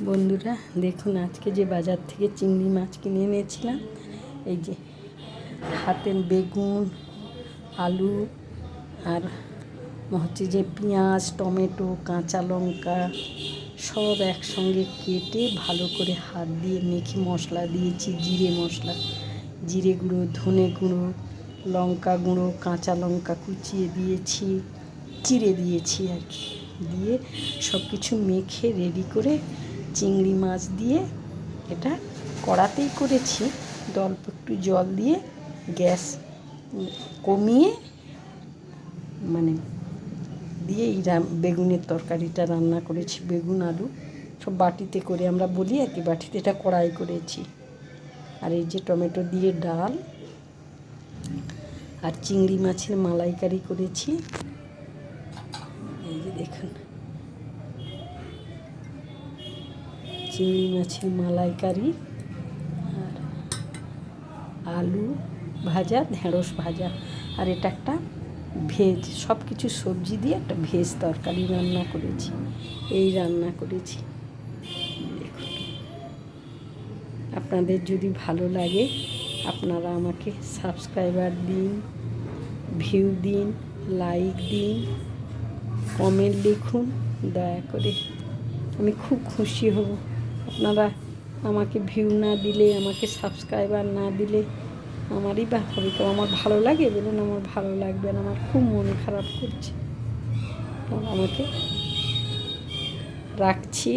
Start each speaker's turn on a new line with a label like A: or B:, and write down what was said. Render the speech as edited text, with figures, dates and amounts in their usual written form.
A: বন্ধুরা দেখুন, আজকে যে বাজার থেকে চিংড়ি মাছ কিনে এনেছিলাম, এই যে হাতে বেগুন, আলু আর হচ্ছে যে পেঁয়াজ, টমেটো, কাঁচা লঙ্কা সব একসঙ্গে কেটে ভালো করে হাত দিয়ে মেখে মশলা দিয়েছি। জিরে মশলা, জিরে গুঁড়ো, ধনে গুঁড়ো, লঙ্কা গুঁড়ো, কাঁচা লঙ্কা কুচিয়ে দিয়েছি, চিড়ে দিয়েছি আর কি, দিয়ে সব কিছু মেখে রেডি করে চিংড়ি মাছ দিয়ে এটা কড়াতেই করেছি। অল্প একটু জল দিয়ে গ্যাস কমিয়ে দিয়ে এই বেগুনের তরকারিটা রান্না করেছি। বেগুন আলু সব বাটিতে করে, আমরা বলি আর কি বাটিতে, এটা কড়াই করেছি। আর এই যে টমেটো দিয়ে ডাল আর চিংড়ি মাছের মালাইকারি করেছি। এই যে দেখুন, চিংড়ি মাছের মালাইকারি আর আলু ভাজা, ঢেঁড়স ভাজা, আর এটা একটা ভেজ, সব কিছু সবজি দিয়ে একটা ভেজ তরকারি রান্না করেছি। এই রান্না করেছি। দেখুন, আপনাদের যদি ভালো লাগে আপনারা আমাকে সাবস্ক্রাইবার দিন, ভিউ দিন, লাইক দিন, কমেন্ট লিখুন দয়া করে। আমি খুব খুশি হব। আপনারা আমাকে ভিউ না দিলে, আমাকে সাবস্ক্রাইবার না দিলে আমারই বা হবে কেউ। আমার ভালো লাগে বলুন, আমার ভালো লাগবে না, আমার খুব মন খারাপ করছে। আমাকে রাখছি।